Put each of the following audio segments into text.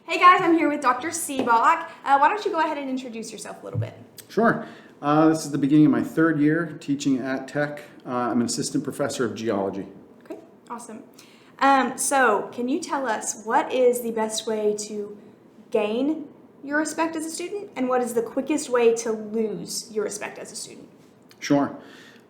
Hey guys, I'm here with Dr. Seebach. Why don't you go ahead and introduce yourself a little bit? Sure. This is the beginning of my third year teaching at Tech. I'm an assistant professor of geology. Okay, awesome. So can you tell us what is the best way to gain your respect as a student, and what is the quickest way to lose your respect as a student? Sure.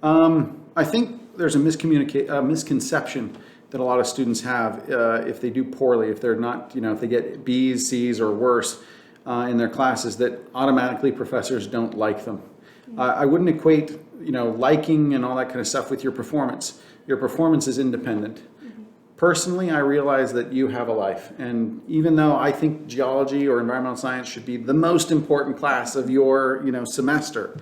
I think there's a misconception that a lot of students have if they do poorly, if they're not, if they get B's, C's, or worse in their classes, that automatically professors don't like them. I wouldn't equate, liking and all that kind of stuff with your performance. Your performance is independent. Personally, I realize that you have a life, and even though I think geology or environmental science should be the most important class of your, semester,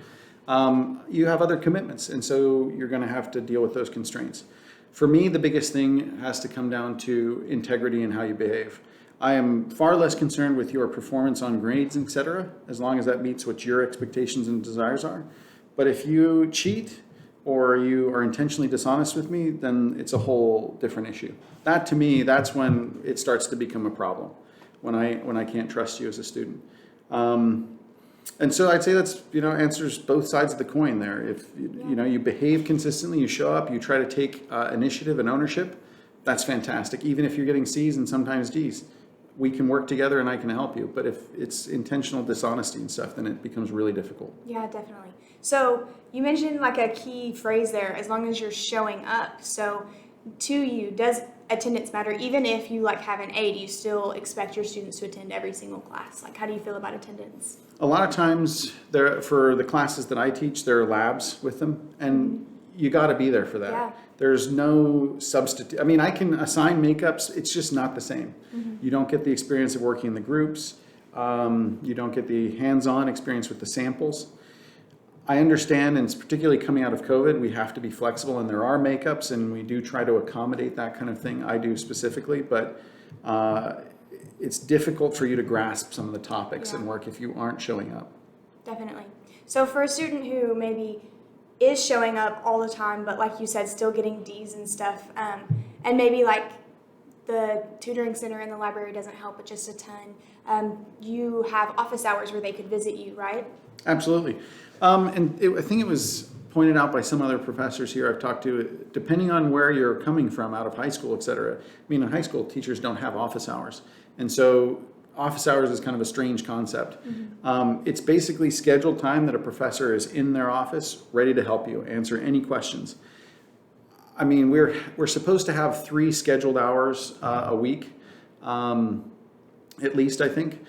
you have other commitments, and so you're going to have to deal with those constraints. For me, the biggest thing has to come down to integrity and how you behave. I am far less concerned with your performance on grades, etc., as long as that meets what your expectations and desires are. But if you cheat or you are intentionally dishonest with me, then it's a whole different issue. That, to me, that's when it starts to become a problem, when I can't trust you as a student. And so I'd say that's, answers both sides of the coin there. If, you behave consistently, you show up, you try to take initiative and ownership, that's fantastic. Even if you're getting C's and sometimes D's, we can work together and I can help you. But if it's intentional dishonesty and stuff, then it becomes really difficult. Yeah, definitely. So you mentioned like a key phrase there, as long as you're showing up. So to you, does attendance matter? Even if you have an A, do you still expect your students to attend every single class? How do you feel about attendance? A lot of times, for the classes that I teach, there are labs with them, and you got to be there for that. Yeah. There's no substitute. I mean, I can assign makeups. It's just not the same. You don't get the experience of working in the groups. You don't get the hands-on experience with the samples. I understand, and it's particularly coming out of COVID, we have to be flexible, and there are makeups, and we do try to accommodate that kind of thing. I do specifically, but it's difficult for you to grasp some of the topics and work if you aren't showing up. Definitely. So for a student who maybe is showing up all the time, but like you said, still getting D's and stuff, and maybe the tutoring center in the library doesn't help it just a ton, you have office hours where they could visit you, right? Absolutely. I think it was pointed out by some other professors here I've talked to, depending on where you're coming from out of high school, et cetera. I mean, in high school, teachers don't have office hours. And so office hours is kind of a strange concept. It's basically scheduled time that a professor is in their office, ready to help you, answer any questions. I mean, we're supposed to have 3 scheduled hours a week, at least, I think.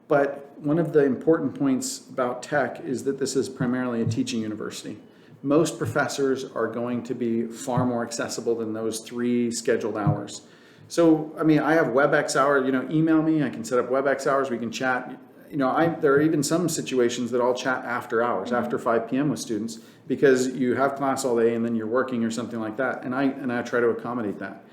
But one of the important points about Tech is that this is primarily a teaching university. Most professors are going to be far more accessible than those 3 scheduled hours. So, I mean, I have WebEx hours, email me, I can set up WebEx hours, we can chat. There are even some situations that I'll chat after hours, after 5 p.m. with students, because you have class all day and then you're working or something like that. And I try to accommodate that.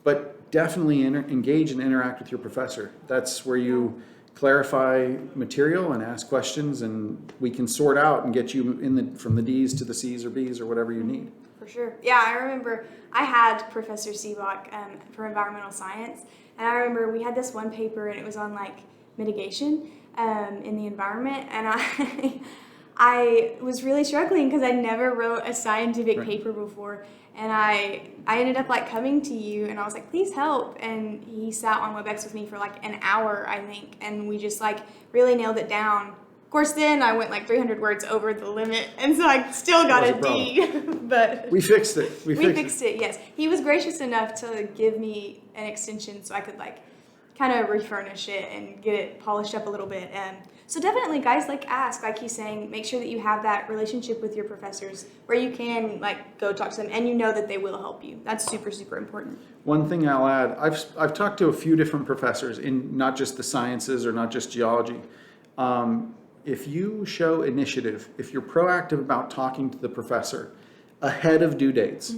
But definitely engage and interact with your professor. That's where you clarify material and ask questions, and we can sort out and get you from the D's to the C's or B's or whatever you need. For sure. Yeah, I remember I had Professor Seebach for environmental science, and I remember we had this one paper, and it was on mitigation in the environment, and I was really struggling because I never wrote a scientific paper before, and I ended up coming to you, and I was like, please help, and he sat on WebEx with me for an hour, I think, and we just really nailed it down. Of course, then I went 300 words over the limit, and so I still got a D. But we fixed it. We fixed it. Yes, he was gracious enough to give me an extension so I could kind of refurnish it and get it polished up a little bit. So definitely, guys, ask, like he's saying, make sure that you have that relationship with your professors where you can go talk to them, and that they will help you. That's super, super important. One thing I'll add, I've talked to a few different professors in not just the sciences or not just geology. If you show initiative, if you're proactive about talking to the professor ahead of due dates,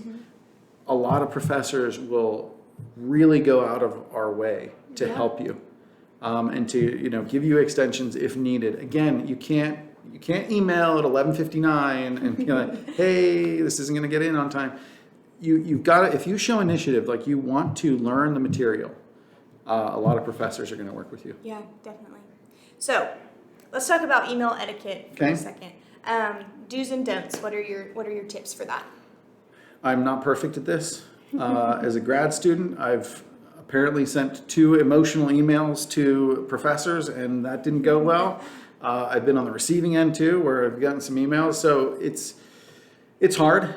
a lot of professors will really go out of our way to help you and to give you extensions if needed. Again, you can't email at 11:59 and be like, hey, this isn't going to get in on time. You've got to, if you show initiative, you want to learn the material, a lot of professors are going to work with you. Yeah, definitely. So let's talk about email etiquette for Okay. a second. Do's and don'ts. What are your tips for that? I'm not perfect at this. As a grad student, I've apparently sent 2 emotional emails to professors, and that didn't go well. I've been on the receiving end too, where I've gotten some emails, so it's hard.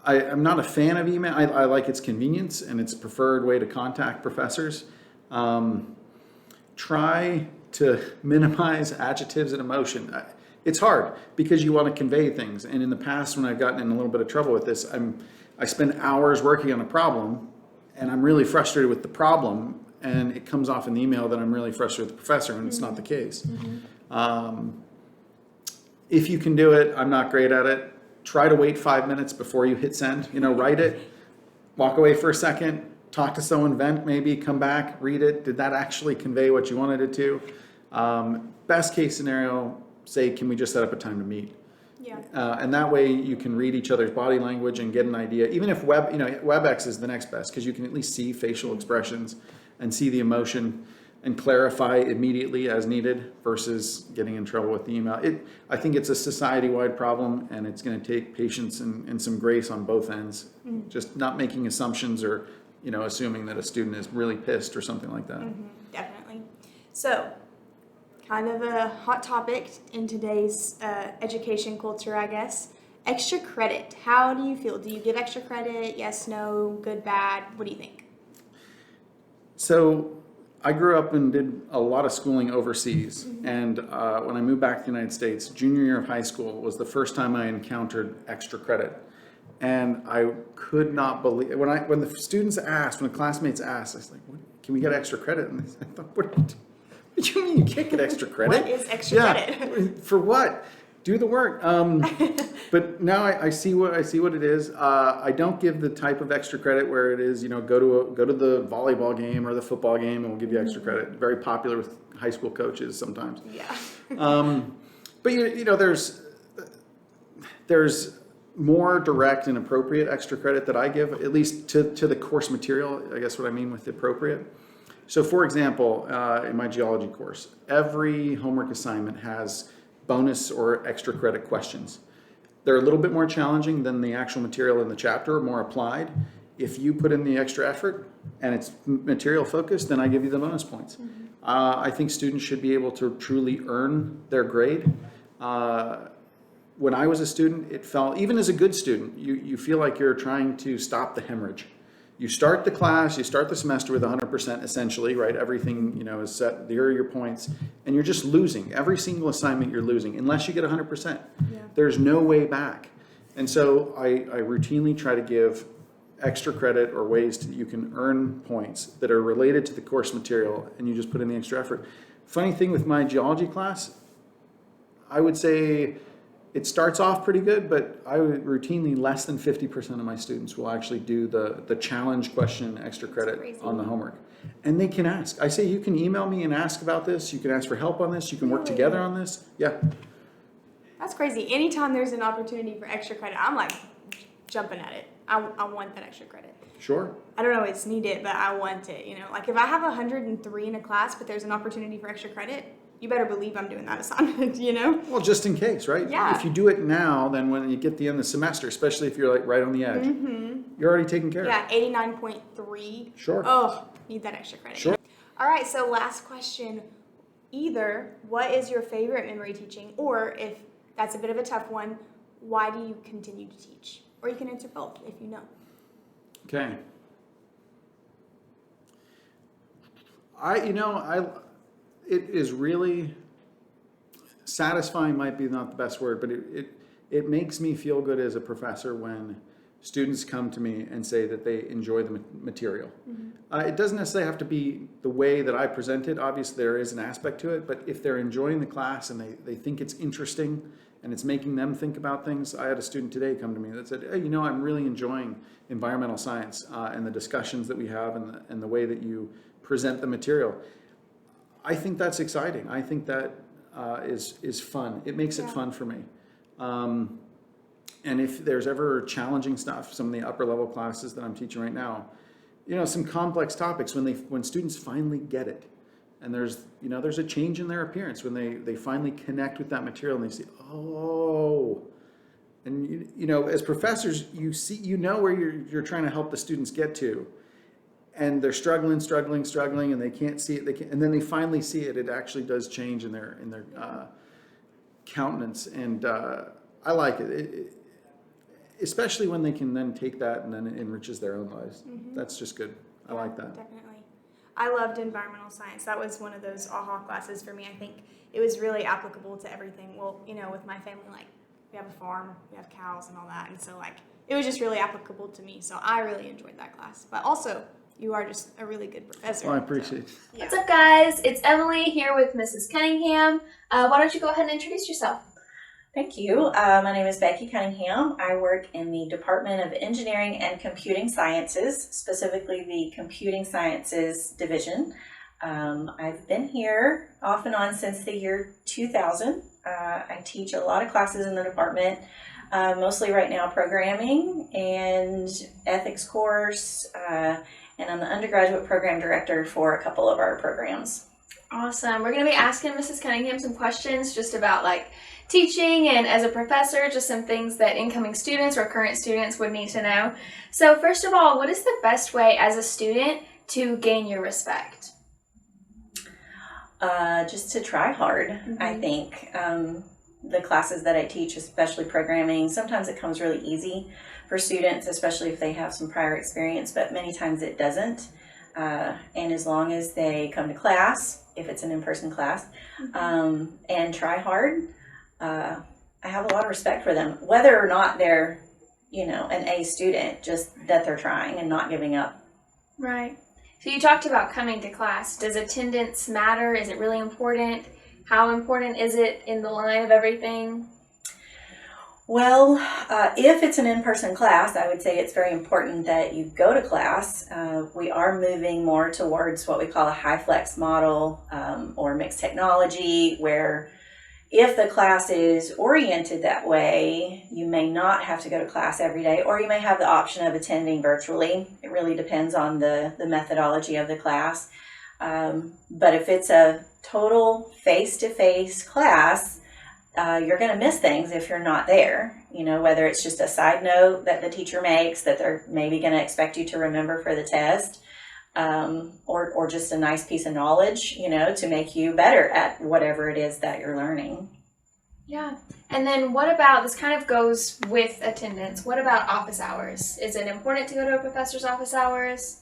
I'm not a fan of email. I like its convenience, and it's a preferred way to contact professors. Try to minimize adjectives and emotion. It's hard because you want to convey things. And in the past, when I've gotten in a little bit of trouble with this, I spend hours working on a problem, and I'm really frustrated with the problem, and it comes off in the email that I'm really frustrated with the professor, and it's not the case. If you can do it, I'm not great at it. Try to wait 5 minutes before you hit send. Write it, walk away for a second, talk to someone, vent maybe, come back, read it. Did that actually convey what you wanted it to? Best case scenario, say, can we just set up a time to meet? Yeah. And that way you can read each other's body language and get an idea. Even if WebEx is the next best, because you can at least see facial expressions and see the emotion and clarify immediately as needed versus getting in trouble with the email. I think it's a society-wide problem, and it's going to take patience and some grace on both ends. Just not making assumptions or assuming that a student is really pissed or something like that. Definitely. So, kind of a hot topic in today's education culture, I guess. Extra credit. How do you feel? Do you give extra credit? Yes, no, good, bad? What do you think? So I grew up and did a lot of schooling overseas. And when I moved back to the United States, junior year of high school was the first time I encountered extra credit. And I could not believe, when the students asked, when the classmates asked, I was like, can we get extra credit? And I thought, what do you mean you can't get extra credit? What is extra credit? For what? Do the work. But now I see what it is. I don't give the type of extra credit where it is, go to the volleyball game or the football game and we'll give you extra credit. Very popular with high school coaches sometimes. Yeah. But there's more direct and appropriate extra credit that I give, at least to the course material. I guess what I mean with appropriate. So for example, in my geology course, every homework assignment has bonus or extra credit questions. They're a little bit more challenging than the actual material in the chapter, more applied. If you put in the extra effort and it's material focused, then I give you the bonus points. I think students should be able to truly earn their grade. When I was a student, it felt, even as a good student, you feel like you're trying to stop the hemorrhage. You start the class, you start the semester with 100% essentially, right? Everything, is set, here are your points, and you're just losing. Every single assignment you're losing, unless you get 100%. Yeah. There's no way back. And so I routinely try to give extra credit or ways that you can earn points that are related to the course material, and you just put in the extra effort. Funny thing with my geology class, I would say it starts off pretty good, but I would routinely less than 50% of my students will actually do the challenge question extra credit on the homework. And they can ask. I say, you can email me and ask about this. You can ask for help on this. You can work together on this. Yeah. That's crazy. Anytime there's an opportunity for extra credit, I'm like jumping at it. I want that extra credit. Sure. I don't always need it, but I want it. Like if I have 103 in a class, but there's an opportunity for extra credit, you better believe I'm doing that assignment, Well, just in case, right? Yeah. If you do it now, then when you get the end of the semester, especially if you're like right on the edge, you're already taken care of. Yeah, 89.3. Sure. Oh, need that extra credit. Sure. All right, so last question. Either, what is your favorite memory teaching? Or if that's a bit of a tough one, why do you continue to teach? Or you can answer both if you know. Okay. It is really satisfying, might be not the best word, but it makes me feel good as a professor when students come to me and say that they enjoy the material. It doesn't necessarily have to be the way that I present it. Obviously, there is an aspect to it, but if they're enjoying the class and they think it's interesting and it's making them think about things. I had a student today come to me that said, hey, I'm really enjoying environmental science and the discussions that we have and the way that you present the material. I think that's exciting. I think that is fun. It makes it fun for me. And if there's ever challenging stuff, some of the upper level classes that I'm teaching right now, some complex topics when students finally get it, and there's a change in their appearance when they finally connect with that material and they see, oh, and as professors, where you're trying to help the students get to, and they're struggling, and they can't see it. And then they finally see it. It actually does change in their countenance, and I like it. Especially when they can then take that and then it enriches their own lives. Mm-hmm. That's just good. I like that. Definitely. I loved environmental science. That was one of those aha classes for me. I think it was really applicable to everything. Well, with my family, like, we have a farm, we have cows and all that. And so, like, it was just really applicable to me. So I really enjoyed that class. But also, you are just a really good professor. Well, I appreciate it. Yeah. What's up, guys? It's Emily here with Mrs. Cunningham. Why don't you go ahead and introduce yourself? Thank you. My name is Becky Cunningham. I work in the Department of Engineering and Computing Sciences, specifically the Computing Sciences Division. I've been here off and on since the year 2000. I teach a lot of classes in the department, mostly right now programming and ethics course, and I'm the undergraduate program director for a couple of our programs. Awesome. We're going to be asking Mrs. Cunningham some questions just about like teaching and as a professor, just some things that incoming students or current students would need to know. So first of all, what is the best way as a student to gain your respect? Just to try hard, mm-hmm. I think. The classes that I teach, especially programming, sometimes it comes really easy for students, especially if they have some prior experience, but many times it doesn't. And as long as they come to class, if it's an in-person class, mm-hmm. And try hard, I have a lot of respect for them, whether or not they're, an A student, just that they're trying and not giving up. Right. So you talked about coming to class. Does attendance matter? Is it really important? How important is it in the line of everything? Well, if it's an in-person class, I would say it's very important that you go to class. We are moving more towards what we call a high flex model or mixed technology, where if the class is oriented that way, you may not have to go to class every day, or you may have the option of attending virtually. It really depends on the methodology of the class. But if it's a total face-to-face class, you're going to miss things if you're not there, whether it's just a side note that the teacher makes that they're maybe going to expect you to remember for the test, or just a nice piece of knowledge, to make you better at whatever it is that you're learning. Yeah. And then what about, this kind of goes with attendance, what about office hours? Is it important to go to a professor's office hours?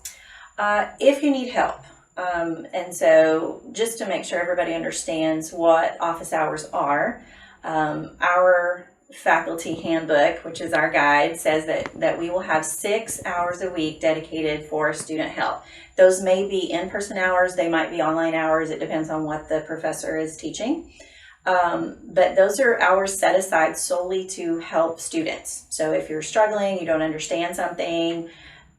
If you need help. And so just to make sure everybody understands what office hours are, our faculty handbook, which is our guide, says that we will have 6 hours a week dedicated for student help. Those may be in-person hours, they might be online hours, it depends on what the professor is teaching. But those are hours set aside solely to help students. So if you're struggling, you don't understand something,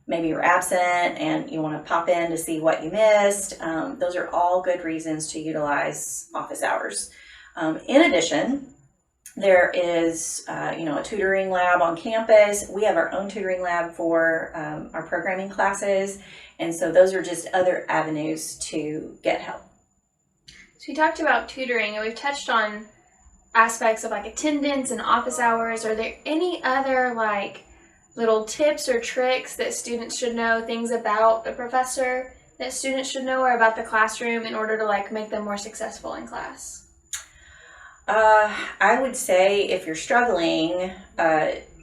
maybe you're absent and you want to pop in to see what you missed, those are all good reasons to utilize office hours. In addition, there is, a tutoring lab on campus. We have our own tutoring lab for our programming classes, and so those are just other avenues to get help. So we talked about tutoring, and we've touched on aspects of like attendance and office hours. Are there any other like little tips or tricks that students should know, things about the professor that students should know, or about the classroom in order to like make them more successful in class? I would say if you're struggling,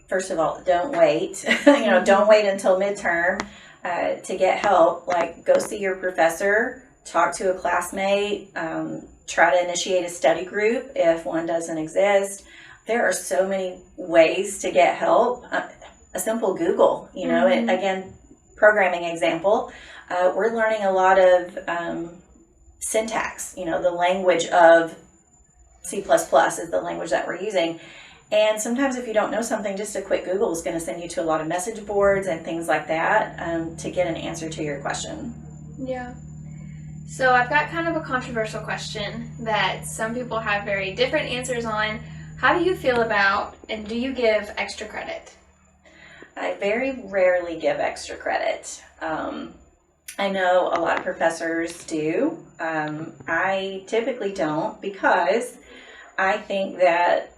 first of all, don't wait. Don't wait until midterm to get help. Like, go see your professor, talk to a classmate, try to initiate a study group if one doesn't exist. There are so many ways to get help. A simple Google, and again, programming example, we're learning a lot of syntax, the language of C++ is the language that we're using. And sometimes if you don't know something, just a quick Google is going to send you to a lot of message boards and things like that to get an answer to your question. Yeah. So I've got kind of a controversial question that some people have very different answers on. How do you feel about, and do you give extra credit? I very rarely give extra credit. I know a lot of professors do. I typically don't, because I think that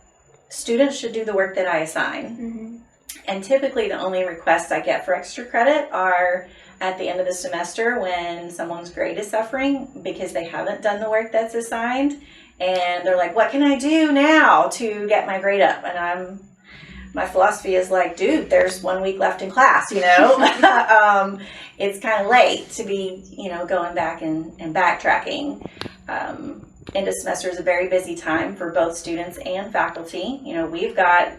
students should do the work that I assign. Mm-hmm. And typically the only requests I get for extra credit are at the end of the semester when someone's grade is suffering because they haven't done the work that's assigned. And they're like, what can I do now to get my grade up? And my philosophy is like, dude, there's 1 week left in class, you know? It's kind of late to be, you know, going back and backtracking. End of semester is a very busy time for both students and faculty. You know, we've got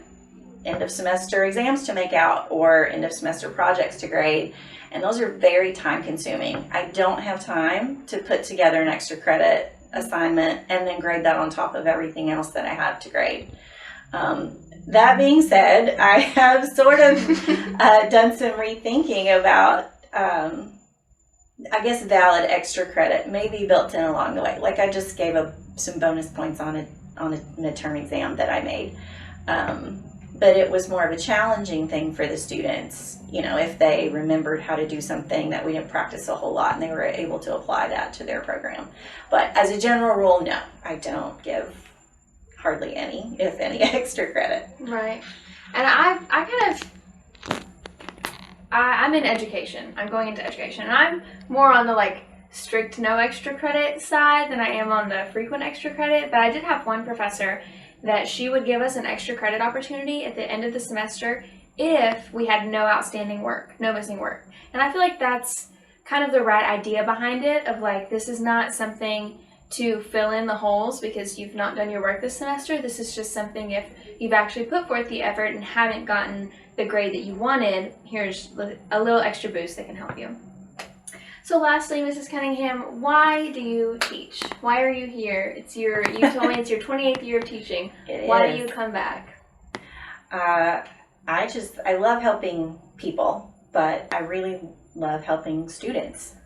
end of semester exams to make out or end of semester projects to grade, and those are very time consuming. I don't have time to put together an extra credit assignment and then grade that on top of everything else that I have to grade. That being said, I have sort of done some rethinking about, I guess, valid extra credit may be built in along the way. Like I just gave some bonus points on a midterm exam that I made. But it was more of a challenging thing for the students, you know, if they remembered how to do something that we didn't practice a whole lot and they were able to apply that to their program. But as a general rule, no, I don't give hardly any, if any, extra credit. Right. And I'm in education. I'm going into education. And I'm more on the like strict no extra credit side than I am on the frequent extra credit. But I did have one professor that she would give us an extra credit opportunity at the end of the semester if we had no outstanding work, no missing work. And I feel like that's kind of the right idea behind it, of like, this is not something to fill in the holes because you've not done your work this semester. This is just something if you've actually put forth the effort and haven't gotten the grade that you wanted, here's a little extra boost that can help you. So lastly, Mrs. Cunningham, why do you teach? Why are you here? You told me it's your 28th year of teaching. Why do you come back? I love helping people, but I really love helping students.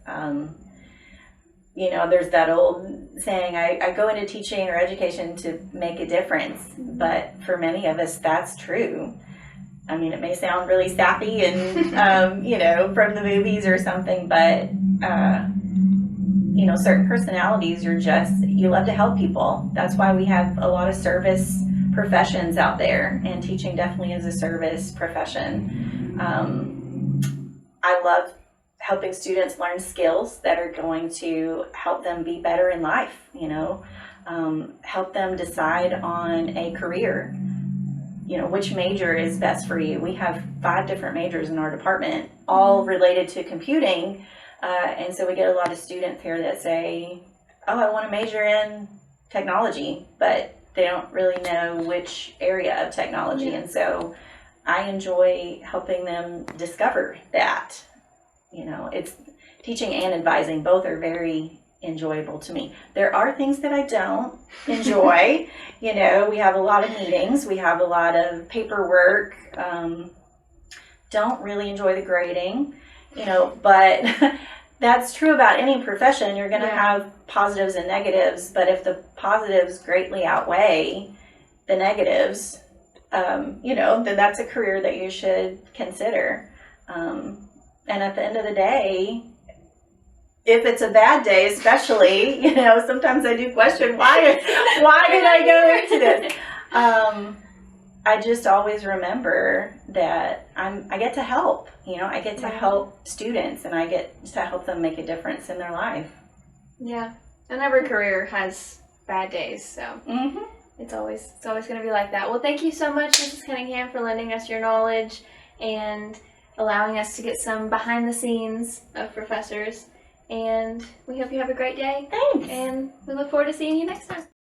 You know, there's that old saying, I go into teaching or education to make a difference, but for many of us, that's true. I mean, it may sound really sappy and, you know, from the movies or something, but, you know, certain personalities, you love to help people. That's why we have a lot of service professions out there, and teaching definitely is a service profession. I love helping students learn skills that are going to help them be better in life, you know, help them decide on a career. You know, which major is best for you. We have 5 different majors in our department, all related to computing. And so we get a lot of students here that say, oh, I want to major in technology, but they don't really know which area of technology. And so I enjoy helping them discover that. You know, it's teaching and advising, both are very enjoyable to me. There are things that I don't enjoy. You know, we have a lot of meetings, we have a lot of paperwork, don't really enjoy the grading, you know, but that's true about any profession. You're going to have positives and negatives, but if the positives greatly outweigh the negatives, you know, then that's a career that you should consider. And at the end of the day, if it's a bad day, especially, you know, sometimes I do question why did I go into this? I just always remember that I get to help, you know, I get to help students, and I get to help them make a difference in their life. Yeah, and every career has bad days, so it's always going to be like that. Well, thank you so much, Mrs. Cunningham, for lending us your knowledge and allowing us to get some behind the scenes of professors. And we hope you have a great day. Thanks. And we look forward to seeing you next time.